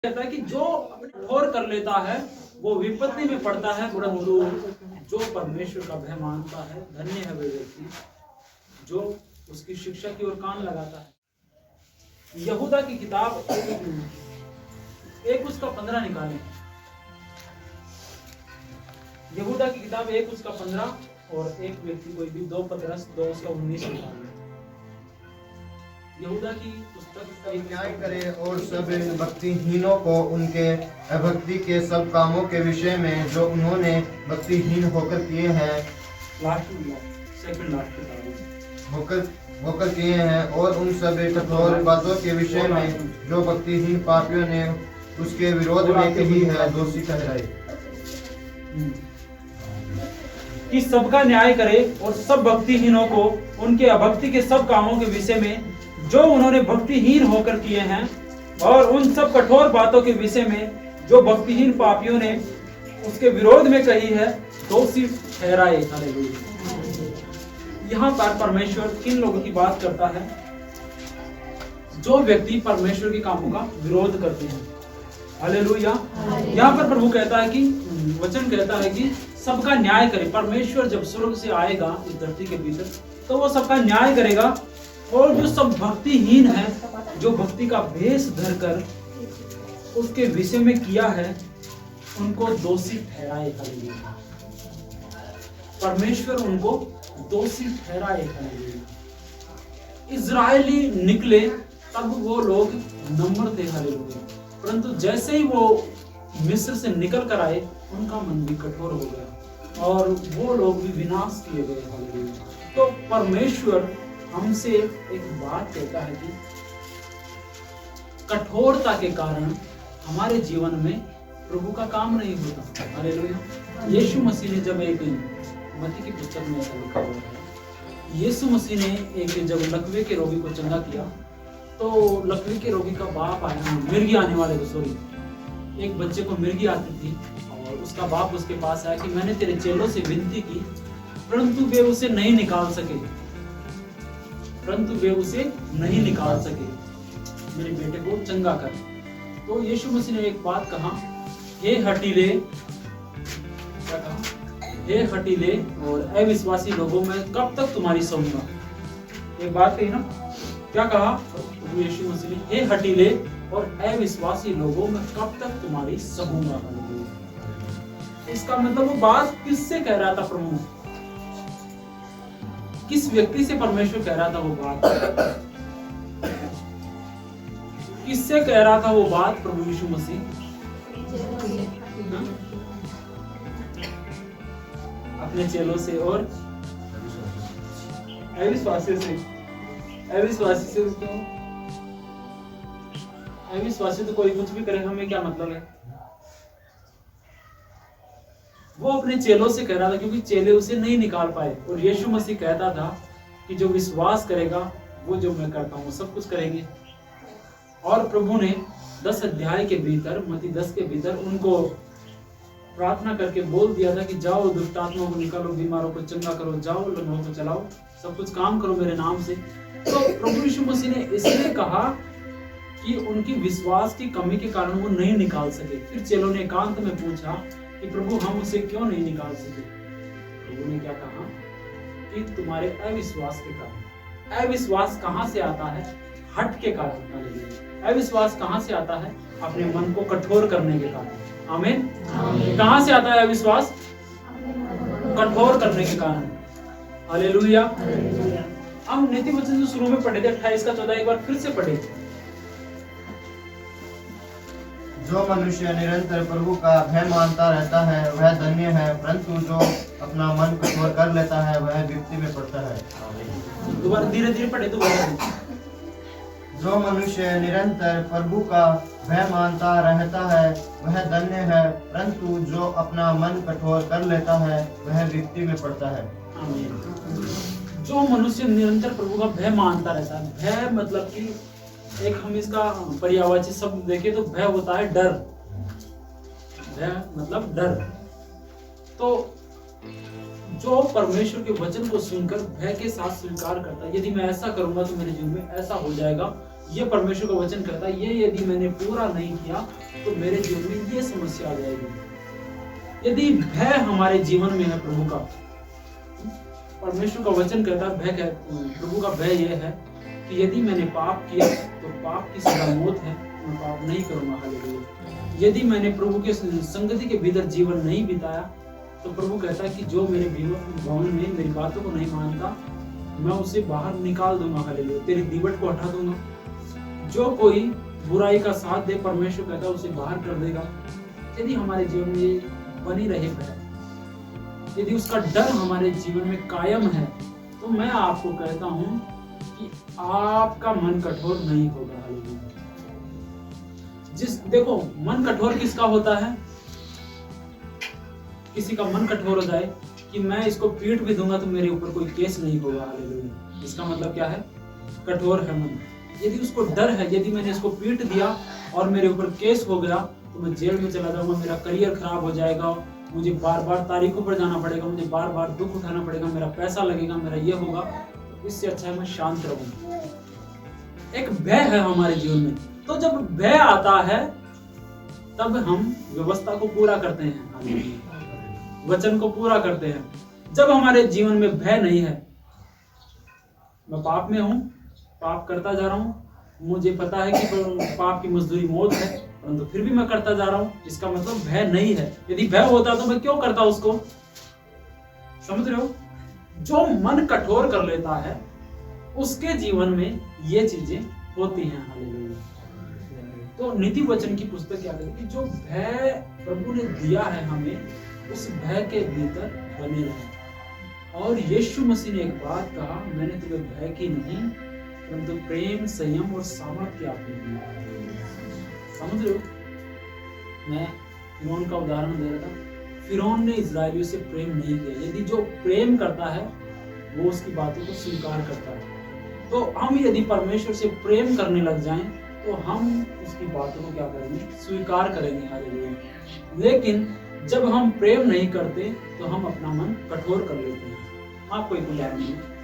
कहता है कि जो कठोर कर लेता है वो विपत्ति में पड़ता है, परंतु जो परमेश्वर का भय मानता है धन्य है वे व्यक्ति जो उसकी शिक्षा की ओर कान लगाता है। यहूदा की किताब एक उसका 15 निकालें। यहूदा की किताब 1 उसका 15 और एक व्यक्ति कोई भी 2 पतरस 2 उसका 19 निकालें। यहूदा की पुस्तक न्याय करे और सब भक्तिहीनों को उनके अभक्ति के सब कामों के विषय में जो उन्होंने भक्तिहीन होकर किए हैं होकर किए हैं, और उन सब कठोर बातों के विषय में जो भक्तिहीन पापियों ने उसके विरोध में कही है, दोषी ठहराए। कि सबका न्याय करे और सब भक्तिहीनों को उनके अभक्ति के सब कामों के विषय में जो उन्होंने भक्तिहीन होकर किए हैं, और उन सब कठोर बातों के विषय में जो भक्तिहीन पापियों ने उसके विरोध में कही है, दोषी ठहराए। हालेलुया। यहाँ पर परमेश्वर किन लोगों की बात करता है? जो व्यक्ति परमेश्वर के कामों का विरोध करते हैं। हालेलुया। यहाँ पर प्रभु कहता है कि वचन कहता है कि सबका न्याय करे। परमेश्वर जब स्वर्ग से आएगा इस धरती के भीतर तो वो सबका न्याय करेगा, और जो सब भक्तिहीन है, जो भक्ति का भेष धरकर उसके विषय में किया है, उनको दोषी ठहराए। हालेलुया। परमेश्वर उनको दोषी ठहराए। हालेलुया। इजरायली निकले तब वो लोग नम्र थे। हालेलुया। परंतु जैसे ही वो मिस्र से निकल कर आए, उनका मन भी कठोर हो गया और वो लोग भी विनाश किए गए। हालेलुया। तो परमेश्वर हमसे एक बात कहता है कि कठोरता के कारण हमारे जीवन में प्रभु का काम नहीं होता। हालेलुया। यीशु मसीह ने जब एक मत्ती की पुस्तक में ऐसा लिखा हुआ है, यीशु मसीह ने एक जब लकवे के रोगी को चंगा किया तो लकवे के रोगी का बाप आया, मिर्गी आने वाले को सॉरी एक बच्चे को मिर्गी आती थी, और उसका बाप उसके पास आया कि मैंने तेरे चेलों से विनती की परंतु वे उसे नहीं निकाल सके, मेरे बेटे को चंगा कर। तो यीशु मसीह ने एक बात कहा, हे हठीले, क्या कहा? हे हठीले और अविश्वासी लोगों में कब तक तुम्हारी सहूंगा। एक बात कही ना, क्या कहा यीशु मसीह ने? हे हठीले और अविश्वासी लोगों में कब तक तुम्हारी सहूंगा। इसका मतलब वो बात किससे कह रहा था प्रभु? किस व्यक्ति से परमेश्वर कह रहा था वो बात? किससे कह रहा था वो बात प्रभु यीशु मसीह? अपने चेलों से और अविश्वासियों से। अविश्वासी तो कोई कुछ भी करे, हमें क्या मतलब है? वो अपने चेलों से कह रहा था क्योंकि चेले उसे नहीं निकाल पाए, और यीशु मसीह कहता था कि जो विश्वास करेगा वो जो मैं करता हूँ सब कुछ करेंगे। और प्रभु ने 10 अध्याय के भीतर, मत्ती 10 के भीतर उनको प्रार्थना करके बोल दिया था कि जाओ दुष्ट आत्माओं को निकालो, बीमारों को चंगा करो, जाओ लंगड़ों को चलाओ, सब कुछ काम करो मेरे नाम से। तो प्रभु यीशु मसीह ने इसलिए कहा कि उनकी विश्वास की कमी के कारण वो नहीं निकाल सके। फिर चेलों ने एकांत में पूछा कि प्रभु हम उसे क्यों नहीं निकाल सके? प्रभु ने क्या कहा कि तुम्हारे अविश्वास के कारण। अविश्वास कहां से आता है? हट के कारण। अविश्वास कहां से आता है? अपने मन को कठोर करने के कारण। आमीन। कहां से आता है अविश्वास? कठोर करने के कारण। हालेलुया। हम नीति वचन जो शुरू में पढ़े थे 28 का 14 एक बार फिर से पढ़े। जो मनुष्य निरंतर प्रभु का भय मानता रहता है वह धन्य है, परंतु जो अपना मन कठोर कर लेता है वह विपत्ति में पड़ता है। दोबारा धीरे धीरे पढ़े तो जो मनुष्य निरंतर प्रभु का भय मानता रहता है वह धन्य है, परंतु जो अपना मन कठोर कर लेता है वह विपत्ति में पड़ता है। जो मनुष्य निरंतर प्रभु का भय मानता रहता है, भय मतलब कि एक हम इसका पर्यायवाची शब्द देखें तो भय होता है डर। भय मतलब डर। तो जो परमेश्वर के वचन को सुनकर भय के साथ स्वीकार करता है, यदि मैं ऐसा करूंगा तो मेरे जीवन में ऐसा हो जाएगा, ये परमेश्वर का वचन कहता है, ये यदि मैंने पूरा नहीं किया तो मेरे जीवन में ये समस्या आ जाएगी। यदि भय हमारे जीवन में है प्रभु का, परमेश्वर का वचन कहता है, प्रभु का भय यह है कि यदि मैंने पाप किया तो पाप की सजा मौत है, मैं पाप नहीं करूंगा। हालेलुया। यदि मैंने प्रभु के संगति के भीतर जीवन नहीं बिताया तो प्रभु कहता है कि जो मेरे भवन में मेरी बातों को नहीं मानता, मैं उसे बाहर निकाल दूंगा। हालेलुया। तेरी दीवट को हटा दूंगा। जो कोई बुराई का साथ दे, परमेश्वर कहता है उसे बाहर कर देगा। यदि हमारे जीवन में बनी रहे भय, यदि उसका डर हमारे जीवन में कायम है, तो मैं आपको कहता हूं कि आपका मन कठोर नहीं होगा। हालेलुया। देखो, मन कठोर किसका होता है? किसी का मन कठोर हो जाए कि मैं इसको पीट भी दूंगा तो मेरे ऊपर कोई केस नहीं होगा। हालेलुया। इसका मतलब क्या है? कठोर है मन। यदि उसको डर है, यदि मैंने इसको पीट दिया और मेरे ऊपर केस हो गया तो मैं जेल में चला जाऊंगा, मेरा करियर खराब हो जाएगा, मुझे बार बार तारीखों पर जाना पड़ेगा, मुझे बार बार दुख उठाना पड़ेगा, मेरा पैसा लगेगा, मेरा ये होगा। इससे अच्छा है मैं शांत रहूं। एक भय है हमारे जीवन में, तो जब भय आता है तब हम व्यवस्था को पूरा करते हैं, वचन को पूरा करते हैं। जब हमारे जीवन में भय नहीं है, मैं पाप में हूं, पाप करता जा रहा हूं, मुझे पता है कि पाप की मजदूरी मौत है, परंतु फिर भी मैं करता जा रहा हूं, इसका मतलब भय नहीं है। यदि भय होता तो मैं क्यों करता उसको? समझ रहे हो? जो मन कठोर कर लेता है उसके जीवन में ये चीजें होती हैं। हालेलुया। तो नीति वचन की पुस्तक क्या कहती है? जो भय प्रभु ने दिया है हमें, उस भय के भीतर बने रहे। और यीशु मसीह ने एक बात कहा, मैंने तुम्हें भय की नहीं परंतु प्रेम, संयम और सामर्थ की आत्मा दी। समझ रहे हो? मैं फिरौन का उदाहरण दे रहा था। फिरौन ने इजरायलियों से प्रेम नहीं किया। यदि जो प्रेम करता है वो उसकी बातों को स्वीकार करता है। तो हम यदि परमेश्वर से प्रेम करने लग जाएं तो हम उसकी बातों को क्या करेंगे? स्वीकार करेंगे। हालेलुया। लेकिन जब हम प्रेम नहीं करते तो हम अपना मन कठोर कर लेते हैं। आपको एक उदाहरण दूं।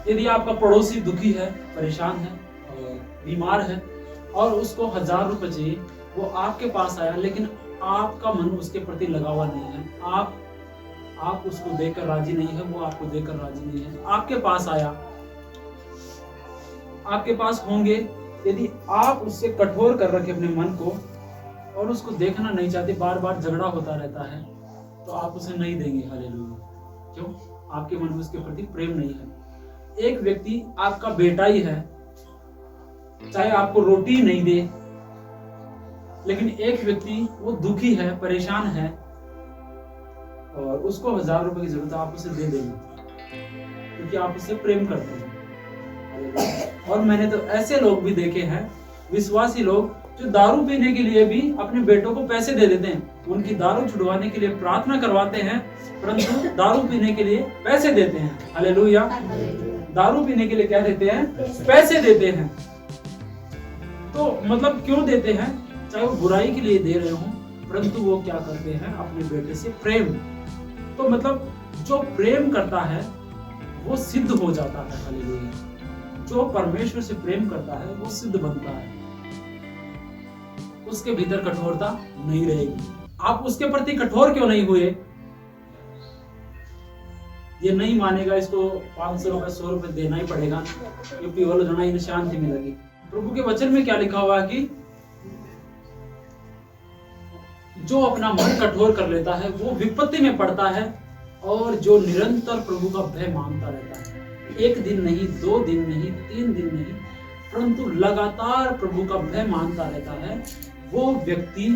यदि आपका पड़ोसी दुखी है, परेशान है और बीमार है और उसको 1000 रुपए चाहिए, वो आपके पास आया लेकिन आपका मन उसके प्रति लगा हुआ नहीं है, आप उसको देकर राजी नहीं है, वो आपको देकर राजी नहीं है, आपके पास आया, आपके पास होंगे, यदि आप उससे कठोर कर रखे अपने मन को और उसको देखना नहीं चाहते, बार बार झगड़ा होता रहता है, तो आप उसे नहीं देंगे। हालेलुया। क्यों? आपके मन में उसके प्रति प्रेम नहीं है। एक व्यक्ति आपका बेटा ही है, चाहे आपको रोटी नहीं दे, लेकिन एक व्यक्ति वो दुखी है, परेशान है और उसको 1000 रुपए की जरूरत है, आप उसे दे देंगे क्योंकि आप उससे प्रेम करते हैं। और मैंने तो ऐसे लोग भी देखे हैं, विश्वासी लोग, जो दारू पीने के लिए भी अपने बेटों को पैसे दे देते हैं, उनकी दारू छुड़वाने के लिए प्रार्थना करवाते हैं, परंतु दारू पीने के लिए पैसे देते हैं। हालेलुया। दारू पीने के लिए क्या देते हैं? पैसे देते हैं। तो मतलब क्यों देते हैं? चाहे वो बुराई के लिए दे रहे हो, परंतु वो क्या करते हैं? अपने बेटे से प्रेम। तो मतलब जो प्रेम करता है वो सिद्ध हो जाता है। हालेलुया। जो परमेश्वर से प्रेम करता है वो सिद्ध बनता है, उसके भीतर कठोरता नहीं रहेगी। आप उसके प्रति कठोर क्यों नहीं हुए? ये नहीं मानेगा, इसको 500 रुपए 100 रुपए देना ही पड़ेगा, क्योंकि वो लोग ही शांति मिलेगी। प्रभु के वचन में क्या लिखा हुआ है कि जो अपना मन कठोर कर लेता है वो विपत्ति में पड़ता है, और जो निरंतर प्रभु का भय मानता रहता है, 1 दिन नहीं, 2 दिन नहीं, 3 दिन नहीं, परंतु लगातार प्रभु का भय मानता रहता है, वो व्यक्ति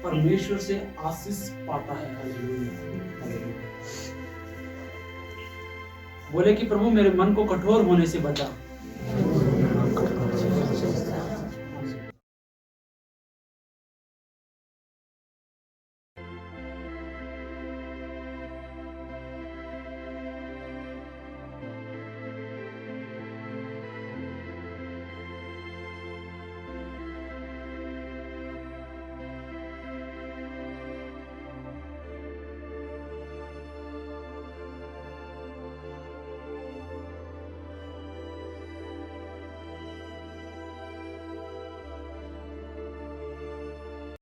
परमेश्वर से आशीष पाता है। हालेलुया। बोले कि प्रभु मेरे मन को कठोर होने से बचा।